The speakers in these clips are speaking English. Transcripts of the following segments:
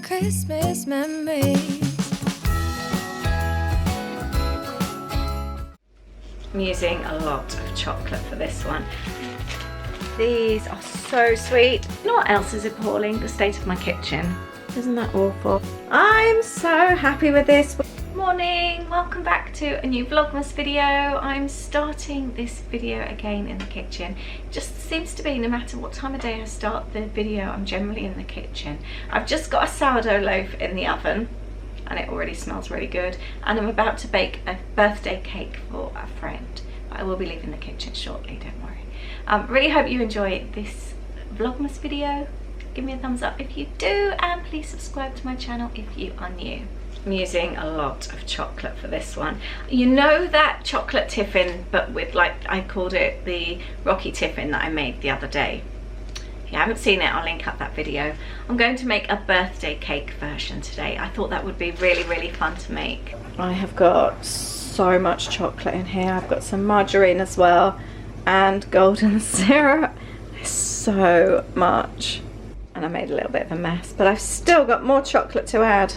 Christmas memories. I'm using a lot of chocolate for this one. These are so sweet. You know what else is appalling? The state of my kitchen. Isn't that awful? I'm so happy with this. Morning, welcome back to a new Vlogmas video. I'm starting this video again in the kitchen. It just seems to be no matter what time of day I start the video, I'm generally in the kitchen. I've just got a sourdough loaf in the oven and it already smells really good, and I'm about to bake a birthday cake for a friend. I will be leaving the kitchen shortly, don't worry. Really hope you enjoy this Vlogmas video. Give me a thumbs up if you do, and please subscribe to my channel if you are new. I'm using a lot of chocolate for this one. You know that chocolate tiffin, but with, like, I called it the Rocky Tiffin that I made the other day. If you haven't seen it, I'll link up that video. I'm going to make a birthday cake version today. I thought that would be really, really fun to make. I have got so much chocolate in here. I've got some margarine as well and golden syrup. There's so much. And I made a little bit of a mess, but I've still got more chocolate to add.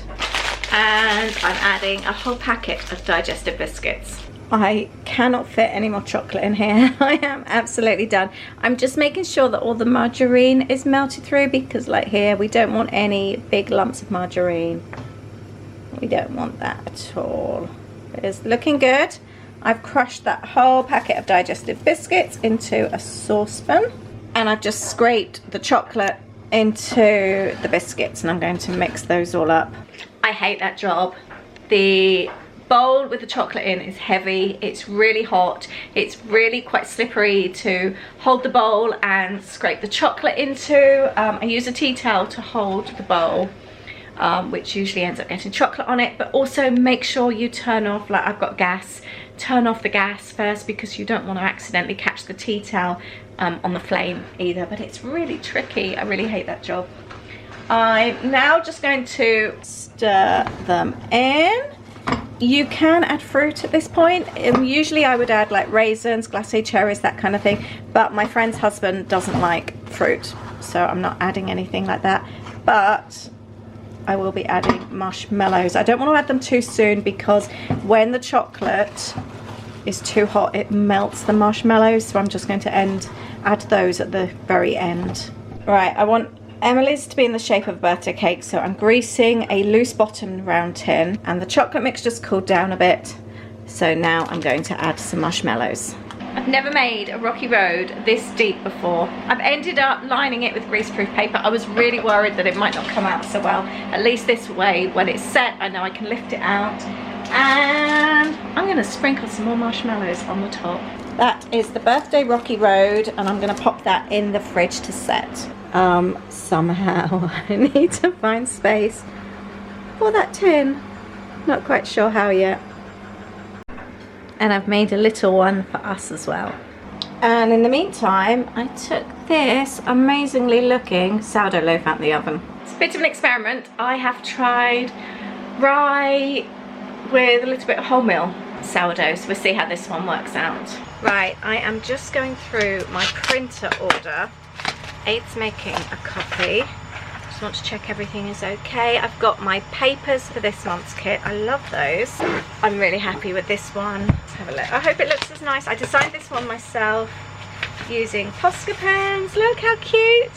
And I'm adding a whole packet of Digestive Biscuits. I cannot fit any more chocolate in here. I am absolutely done. I'm just making sure that all the margarine is melted through, because like here, we don't want any big lumps of margarine. We don't want that at all. It is looking good. I've crushed that whole packet of Digestive Biscuits into a saucepan, and I've just scraped the chocolate into the biscuits, and I'm going to mix those all up. I hate that job. The bowl with the chocolate in is heavy, it's really hot, it's really quite slippery to hold the bowl and scrape the chocolate into. I use a tea towel to hold the bowl, which usually ends up getting chocolate on it, but also make sure you turn off, like I've got gas, turn off the gas first, because you don't want to accidentally catch the tea towel on the flame either. But it's really tricky. I really hate that job. I'm now just going to stir them in. You can add fruit at this point. Usually I would add like raisins, glace, cherries, that kind of thing, but my friend's husband doesn't like fruit, so I'm not adding anything like that. But I will be adding marshmallows. I don't want to add them too soon, because when the chocolate is too hot it melts the marshmallows, so I'm just going to add those at the very end. Right, I want Emily's to be in the shape of a birthday cake, so I'm greasing a loose bottomed round tin, and the chocolate mixture's cooled down a bit, so now I'm going to add some marshmallows. I've never made a rocky road this deep before. I've ended up lining it with greaseproof paper. I was really worried that it might not come out so well. At least this way, when it's set, I know I can lift it out. And I'm going to sprinkle some more marshmallows on the top. That is the birthday rocky road, and I'm going to pop that in the fridge to set. Somehow I need to find space for that tin. Not quite sure how yet. And I've made a little one for us as well. And in the meantime, I took this amazingly looking sourdough loaf out of the oven. It's a bit of an experiment. I have tried rye with a little bit of wholemeal sourdough, so we'll see how this one works out. Right, I am just going through my printer order. Aid's making a copy. Just want to check everything is okay. I've got my papers for this month's kit. I love those. I'm really happy with this one. Let's have a look. I hope it looks as nice. I designed this one myself using Posca pens. Look how cute.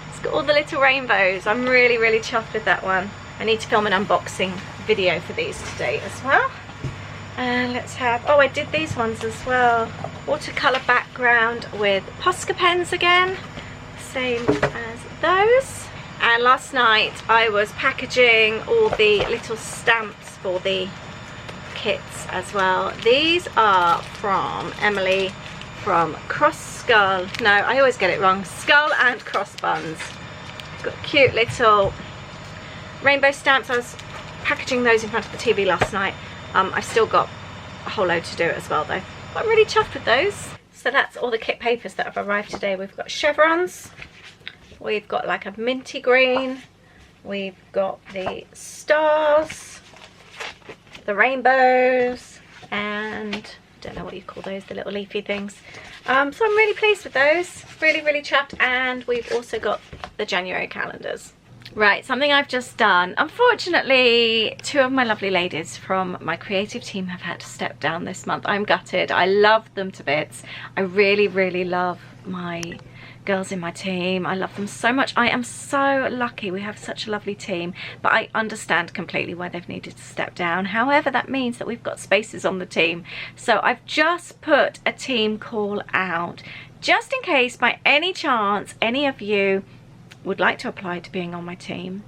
It's got all the little rainbows. I'm really, really chuffed with that one. I need to film an unboxing video for these today as well. And let's have, oh, I did these ones as well. Watercolor background with Posca pens again. Same as those. And last night I was packaging all the little stamps for the kits as well. These are from Emily from Skull. No, I always get it wrong. Skull and Cross Buns. Got cute little rainbow stamps. I was packaging those in front of the TV last night. I've still got a whole load to do as well though. But I'm really chuffed with those. So that's all the kit papers that have arrived today. We've got chevrons. We've got like a minty green. We've got the stars, the rainbows, and I don't know what you call those, the little leafy things. So I'm really pleased with those. Really, really chuffed. And we've also got the January calendars. Right, something I've just done. Unfortunately, 2 of my lovely ladies from my creative team have had to step down this month. I'm gutted. I love them to bits. I really, really love my girls in my team. I love them so much. I am so lucky. We have such a lovely team, but I understand completely why they've needed to step down. However, that means that we've got spaces on the team. So I've just put a team call out, just in case by any chance any of you would like to apply to being on my team.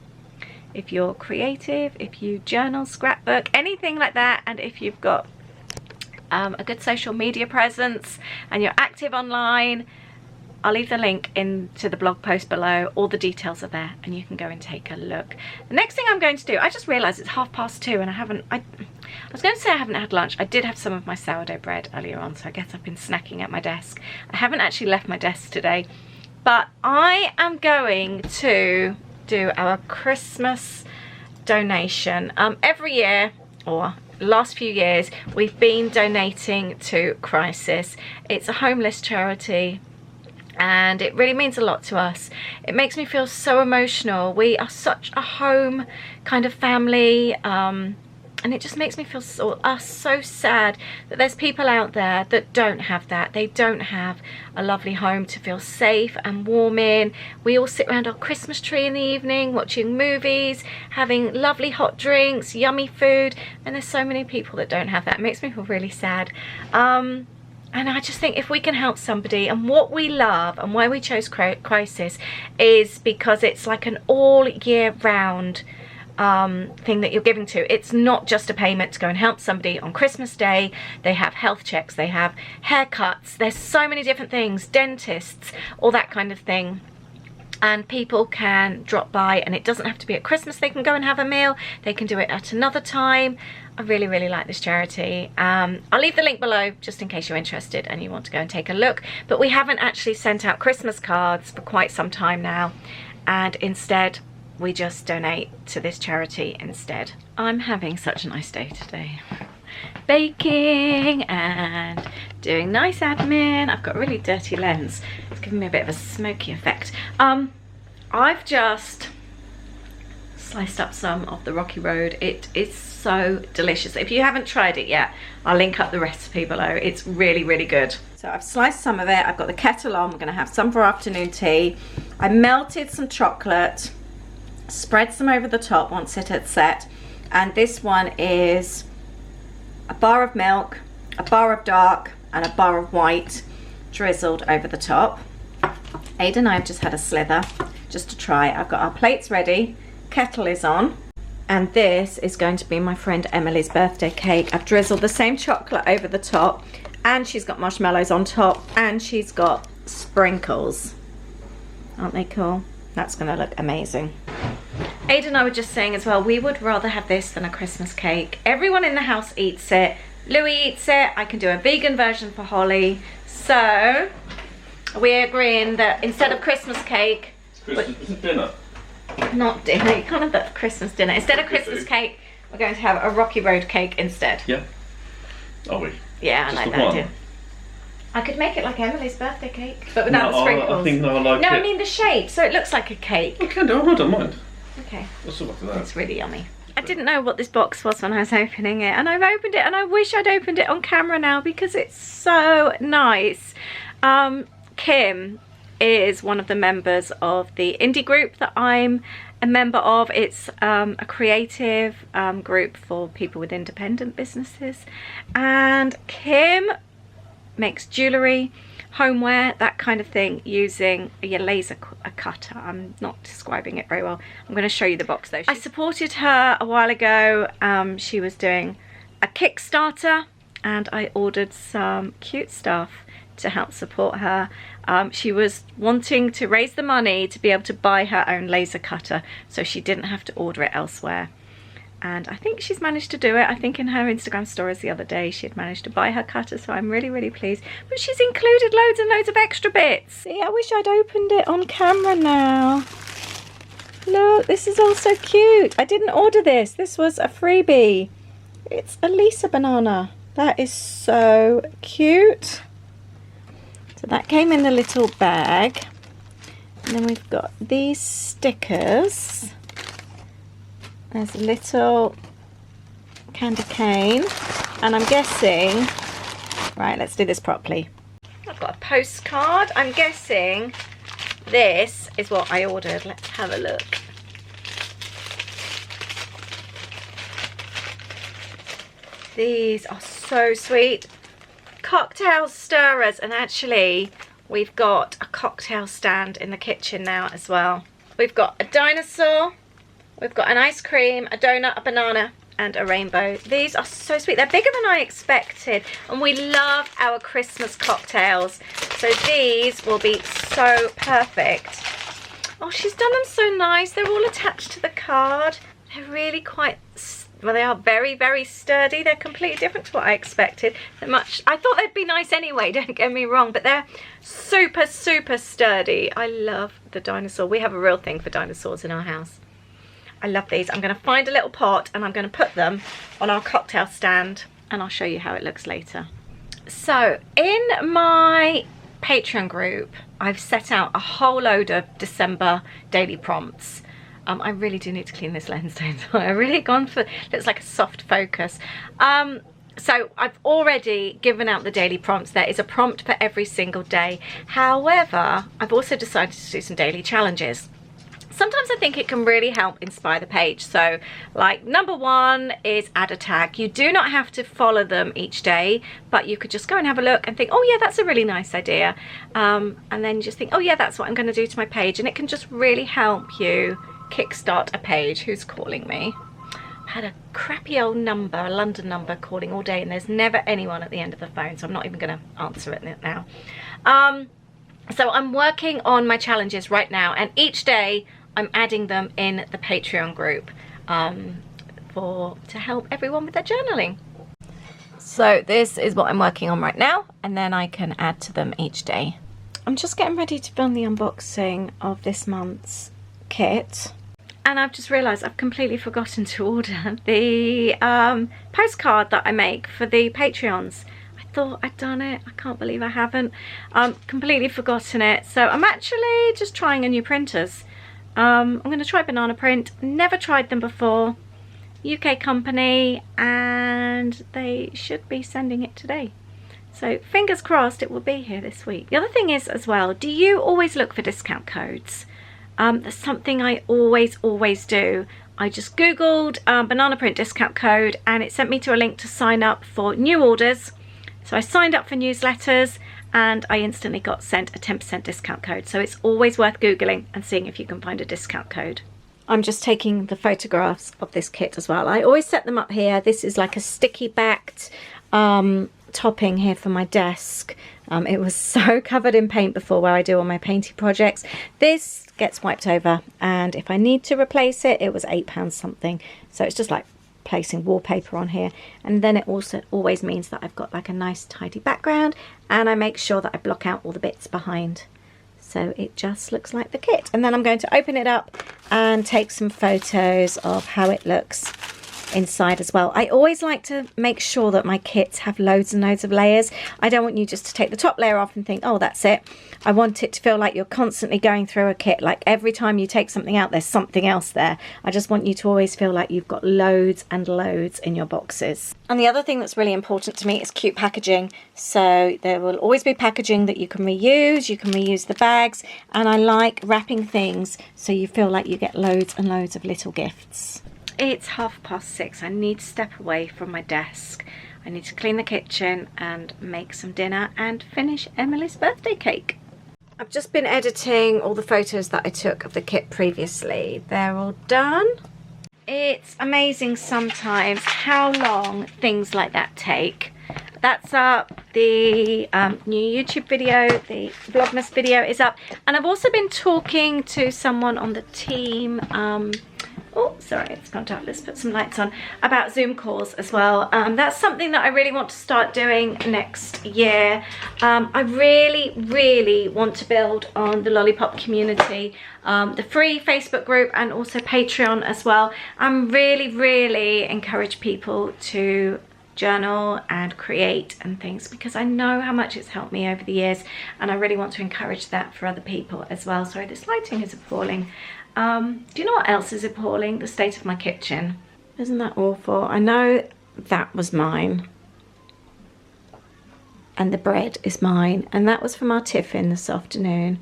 If you're creative, if you journal, scrapbook, anything like that, and if you've got a good social media presence and you're active online, I'll leave the link into the blog post below. All the details are there and you can go and take a look. The next thing I'm going to do, I just realised it's 2:30 and I was going to say I haven't had lunch. I did have some of my sourdough bread earlier on, so I guess I've been snacking at my desk. I haven't actually left my desk today, but I am going to do our Christmas donation. Every year, or last few years, we've been donating to Crisis. It's a homeless charity and it really means a lot to us. It makes me feel so emotional. We are such a home kind of family, and it just makes me feel so sad that there's people out there that don't have that. They don't have a lovely home to feel safe and warm in. We all sit around our Christmas tree in the evening watching movies, having lovely hot drinks, yummy food, and there's so many people that don't have that. It makes me feel really sad. And I just think if we can help somebody, and what we love and why we chose Crisis is because it's like an all year round thing that you're giving to. It's not just a payment to go and help somebody on Christmas Day. They have health checks, they have haircuts, there's so many different things, dentists, all that kind of thing. And people can drop by, and it doesn't have to be at Christmas. They can go and have a meal. They can do it at another time. I really, really like this charity. I'll leave the link below just in case you're interested and you want to go and take a look. But we haven't actually sent out Christmas cards for quite some time now. And instead, we just donate to this charity instead. I'm having such a nice day today. Baking and doing nice admin. I've got a really dirty lens. It's giving me a bit of a smoky effect. I've just sliced up some of the Rocky Road. It is so delicious. If you haven't tried it yet, I'll link up the recipe below. It's really, really good. So I've sliced some of it. I've got the kettle on. We're gonna have some for afternoon tea. I melted some chocolate, spread some over the top once it had set. And this one is a bar of milk, a bar of dark, and a bar of white drizzled over the top. Ada and I have just had a slither just to try. I've got our plates ready, kettle is on, and this is going to be my friend Emily's birthday cake. I've drizzled the same chocolate over the top, and she's got marshmallows on top, and she's got sprinkles. Aren't they cool? That's gonna look amazing. Ada and I were just saying as well, we would rather have this than a Christmas cake. Everyone in the house eats it. Louis eats it. I can do a vegan version for Holly. So we're agreeing that instead of Christmas cake, It's dinner. Not dinner, you can't have that for Christmas dinner. Instead of Christmas cake, we're going to have a Rocky Road cake instead. Yeah. Are we? Yeah, I Just like the that one? idea. I could make it like Emily's birthday cake, but without the No, sprinkles. I think no, I like No, it. I mean the shape, so it looks like a cake. Okay, no, I don't mind. Okay. What's up with that? It's really yummy. I didn't know what this box was when I was opening it, and I've opened it, and I wish I'd opened it on camera now because it's so nice. Kim is one of the members of the indie group that I'm a member of. It's a creative group for people with independent businesses, and Kim makes jewellery, homeware, that kind of thing, using a laser cutter. I'm not describing it very well. I'm going to show you the box though. I supported her a while ago. She was doing a Kickstarter, and I ordered some cute stuff to help support her. She was wanting to raise the money to be able to buy her own laser cutter, so she didn't have to order it elsewhere. And I think she's managed to do it. I think in her Instagram stories the other day she had managed to buy her cutter, so I'm really, really pleased. But she's included loads and loads of extra bits. See, I wish I'd opened it on camera now. Look, this is all so cute. I didn't order this. This was a freebie. It's a Lisa banana. That is so cute. So that came in a little bag. And then we've got these stickers. There's a little candy cane. And I'm guessing... Right, let's do this properly. I've got a postcard. I'm guessing this is what I ordered. Let's have a look. These are so sweet. Cocktail stirrers, and actually we've got a cocktail stand in the kitchen now as well. We've got a dinosaur, we've got an ice cream, a donut, a banana and a rainbow. These are so sweet. They're bigger than I expected, and we love our Christmas cocktails, so these will be so perfect. Oh, she's done them so nice. They're all attached to the card. They're really quite, well, they are very, very sturdy. They're completely different to what I expected. They're much, I thought they'd be nice anyway, don't get me wrong, but they're super, super sturdy. I love the dinosaur. We have a real thing for dinosaurs in our house. I love these. I'm going to find a little pot and I'm going to put them on our cocktail stand, and I'll show you how it looks later. So in my Patreon group, I've set out a whole load of December daily prompts. I really do need to clean this lens, don't I? I've really gone for, looks like a soft focus. So I've already given out the daily prompts. There is a prompt for every single day. However, I've also decided to do some daily challenges. Sometimes I think it can really help inspire the page. So like number 1 is add a tag. You do not have to follow them each day, but you could just go and have a look and think, oh yeah, that's a really nice idea. And then you just think, oh yeah, that's what I'm going to do to my page. And it can just really help you kickstart a page. Who's calling me? I had a crappy old number, a London number, calling all day, and there's never anyone at the end of the phone, so I'm not even going to answer it now. So I'm working on my challenges right now, and each day I'm adding them in the Patreon group to help everyone with their journaling. So this is what I'm working on right now, and then I can add to them each day. I'm just getting ready to film the unboxing of this month's kit, and I've just realised I've completely forgotten to order the postcard that I make for the Patreons. I thought I'd done it. I can't believe I haven't. Completely forgotten it. So I'm actually just trying a new printers. I'm going to try Banana Print. Never tried them before. UK company, and they should be sending it today. So fingers crossed it will be here this week. The other thing is as well, do you always look for discount codes? That's something I always do. I just googled Banana Print discount code, and it sent me to a link to sign up for new orders. So I signed up for newsletters, and I instantly got sent a 10% discount code. So it's always worth googling and seeing if you can find a discount code. I'm just taking the photographs of this kit as well. I always set them up here. This is like a sticky backed topping here for my desk. It was so covered in paint before where I do all my painting projects. This gets wiped over, and if I need to replace it, it was £8 something. So it's just like placing wallpaper on here, and then it also always means that I've got like a nice tidy background, and I make sure that I block out all the bits behind, so it just looks like the kit. And then I'm going to open it up and take some photos of how it looks inside as well. I always like to make sure that my kits have loads and loads of layers. I don't want you just to take the top layer off and think, oh, that's it. I want it to feel like you're constantly going through a kit, like every time you take something out there's something else there. I just want you to always feel like you've got loads and loads in your boxes. And the other thing that's really important to me is cute packaging. So there will always be packaging that you can reuse the bags, and I like wrapping things so you feel like you get loads and loads of little gifts. It's 6:30. I need to step away from my desk. I need to clean the kitchen and make some dinner and finish Emily's birthday cake. I've just been editing all the photos that I took of the kit previously. They're all done. It's amazing sometimes how long things like that take. That's up. The new YouTube video, the Vlogmas video is up. And I've also been talking to someone on the team, oh, sorry, it's gone dark. Let's put some lights on. About Zoom calls as well. That's something that I really want to start doing next year. I really want to build on the Lollipop community, the free Facebook group, and also Patreon as well. I'm really encourage people to journal and create and things, because I know how much it's helped me over the years, and I really want to encourage that for other people as well. Sorry, this lighting is appalling. Do you know what else is appalling? The state of my kitchen. Isn't that awful? I know that was mine, and the bread is mine, and that was from our Tiffin this afternoon,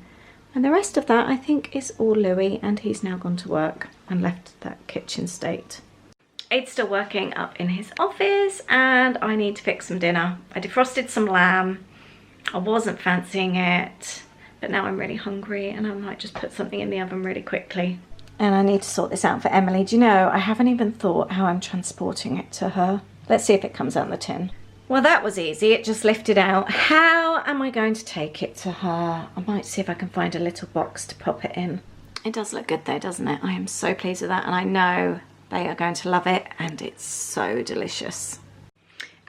and the rest of that I think is all Louis, and he's now gone to work and left that kitchen state. Aid's still working up in his office, and I need to fix some dinner. I defrosted some lamb. I wasn't fancying it, but now I'm really hungry, and I might just put something in the oven really quickly. And I need to sort this out for Emily. Do you know, I haven't even thought how I'm transporting it to her. Let's see if it comes out in the tin. Well, that was easy. It just lifted out. How am I going to take it to her? I might see if I can find a little box to pop it in. It does look good though, doesn't it? I am so pleased with that, and I know they are going to love it, and it's so delicious.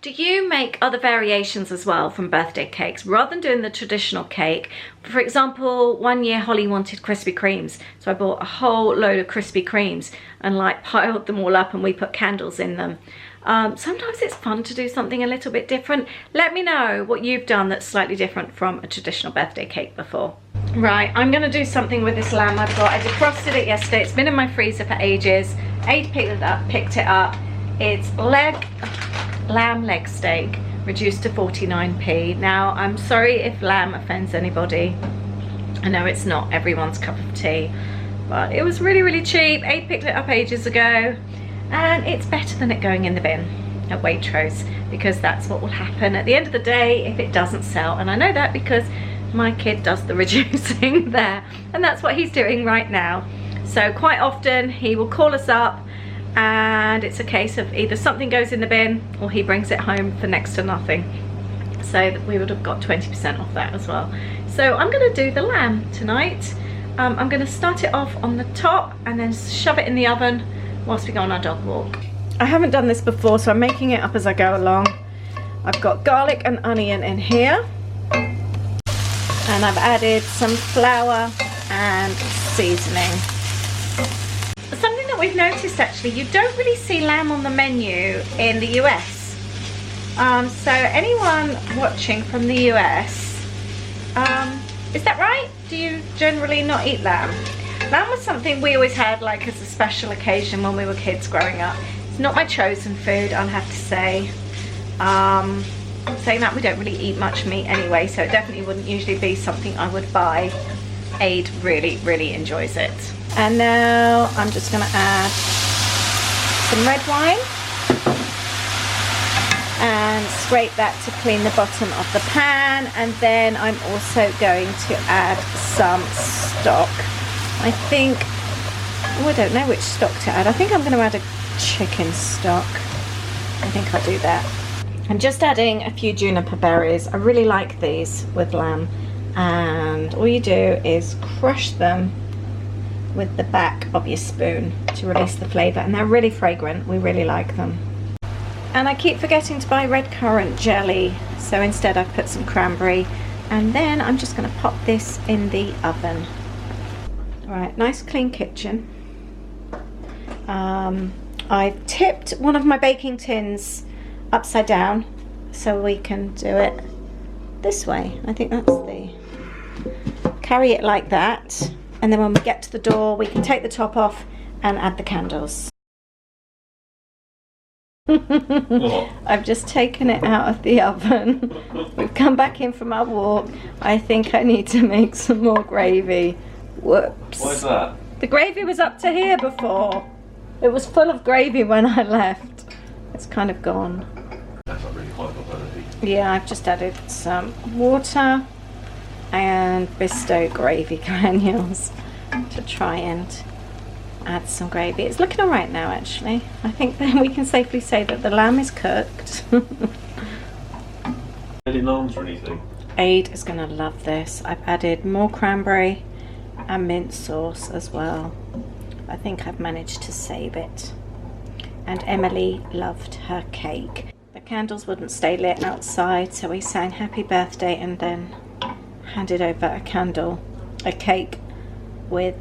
Do you make other variations as well from birthday cakes rather than doing the traditional cake? For example, one year Holly wanted Krispy Kremes, so I bought a whole load of Krispy Kremes and like piled them all up, and we put candles in them. Sometimes it's fun to do something a little bit different. Let me know what you've done that's slightly different from a traditional birthday cake before. Right, I'm gonna do something with this lamb I've got. I defrosted it yesterday. It's been in my freezer for ages. Aid picked it up. It's lamb leg steak reduced to 49p. Now, I'm sorry if lamb offends anybody. I know it's not everyone's cup of tea, but it was really, really cheap. Aid picked it up ages ago, and it's better than it going in the bin at Waitrose, because that's what will happen at the end of the day if it doesn't sell. And I know that because my kid does the reducing there, and that's what he's doing right now. So quite often he will call us up, and it's a case of either something goes in the bin or he brings it home for next to nothing. So that we would have got 20% off that as well. So I'm going to do the lamb tonight. I'm going to start it off on the top and then shove it in the oven whilst we go on our dog walk. I haven't done this before, so I'm making it up as I go along. I've got garlic and onion in here, and I've added some flour and seasoning. Something that we've noticed, actually, you don't really see lamb on the menu in the US. So anyone watching from the US, is that right? Do you generally not eat lamb? Lamb was something we always had like as a special occasion when we were kids growing up. It's not my chosen food, I'll have to say. Saying that, we don't really eat much meat anyway, so it definitely wouldn't usually be something I would buy. Aid really, really enjoys it. And now I'm just going to add some red wine and scrape that to clean the bottom of the pan. And then I'm also going to add some stock. I think, oh, I don't know which stock to add. I think I'm going to add a chicken stock. I think I'll do that. I'm just adding a few juniper berries. I really like these with lamb. And all you do is crush them with the back of your spoon to release the flavour, and they're really fragrant. We really like them. And I keep forgetting to buy red currant jelly, so instead I've put some cranberry, and then I'm just going to pop this in the oven. Alright, nice clean kitchen. I've tipped one of my baking tins upside down so we can do it this way. I think that's the... Carry it like that, and then when we get to the door we can take the top off and add the candles. I've just taken it out of the oven. We've come back in from our walk. I think I need to make some more gravy. Whoops. Why is that? The gravy was up to here before. It was full of gravy when I left. It's kind of gone. That's not really quite quality. Yeah, I've just added some water and Bisto gravy granules to try and add some gravy. It's looking alright now, actually. I think then we can safely say that the lamb is cooked. Any names or anything? Aid is going to love this. I've added more cranberry and mint sauce as well. I think I've managed to save it. And Emily loved her cake. The candles wouldn't stay lit outside, so we sang happy birthday and then handed over a cake with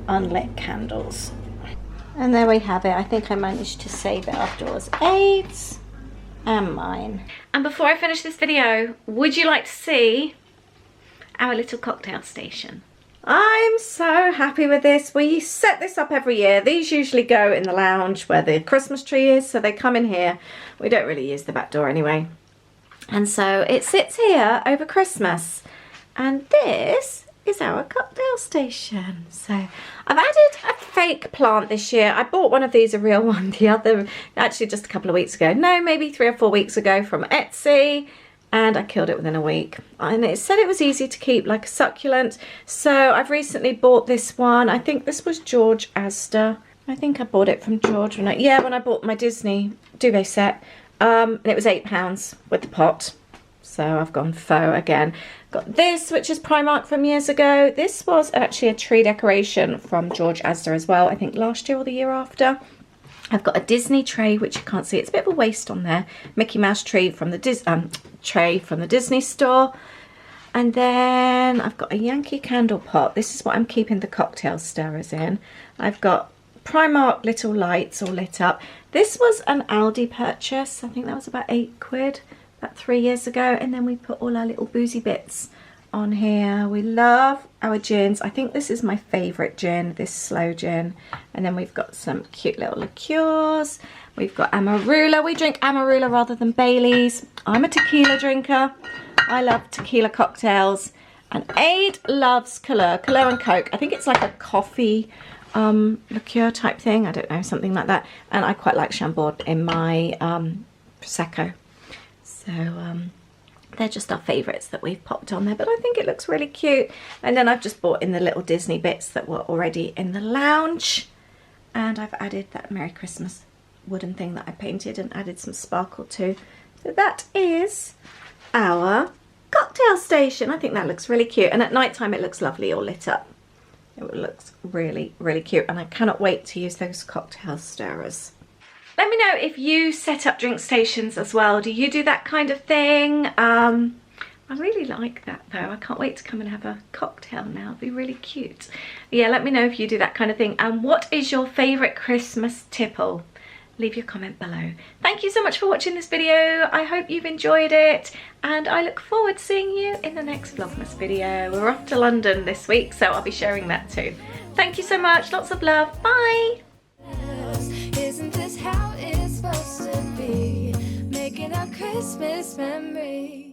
unlit candles. And there we have it. I think I managed to save it afterwards. Aids, and mine. And before I finish this video, would you like to see our little cocktail station? I'm so happy with this. We set this up every year. These usually go in the lounge where the Christmas tree is, so they come in here. We don't really use the back door anyway. And so it sits here over Christmas. And this is our cocktail station. So I've added a fake plant this year. I bought one of these, a real one, the other, actually just a couple of weeks ago. No, maybe 3 or 4 weeks ago from Etsy. And I killed it within a week. And it said it was easy to keep, like a succulent. So I've recently bought this one. I think this was George Astor. I think I bought it from George when I bought my Disney duvet set. And it was £8 with the pot. So I've gone faux again. Got this, which is Primark from years ago. This was actually a tree decoration from George Astor as well. I think last year or the year after. I've got a Disney tray, which you can't see. It's a bit of a waste on there. Mickey Mouse tree from the tray from the Disney store. And then I've got a Yankee candle pot. This is what I'm keeping the cocktail stirrers in. I've got Primark little lights all lit up. This was an Aldi purchase. I think that was about £8, about 3 years ago. And then we put all our little boozy bits on here. We love our gins. I think this is my favourite gin, this slow gin. And then we've got some cute little liqueurs. We've got Amarula. We drink Amarula rather than Bailey's. I'm a tequila drinker. I love tequila cocktails. And Aid loves Kahlua and Coke. I think it's like a coffee liqueur type thing. I don't know, something like that. And I quite like Chambord in my Prosecco. So they're just our favourites that we've popped on there, but I think it looks really cute. And then I've just bought in the little Disney bits that were already in the lounge. And I've added that Merry Christmas wooden thing that I painted and added some sparkle to. So that is our cocktail station. I think that looks really cute. And at night time it looks lovely all lit up. It looks really, really cute. And I cannot wait to use those cocktail stirrers. Let me know if you set up drink stations as well. Do you do that kind of thing? I really like that though. I can't wait to come and have a cocktail now. It'd be really cute. Yeah, let me know if you do that kind of thing. And what is your favourite Christmas tipple? Leave your comment below. Thank you so much for watching this video. I hope you've enjoyed it. And I look forward to seeing you in the next Vlogmas video. We're off to London this week, so I'll be sharing that too. Thank you so much. Lots of love. Bye. Isn't this how it's supposed to be? Making our Christmas memories.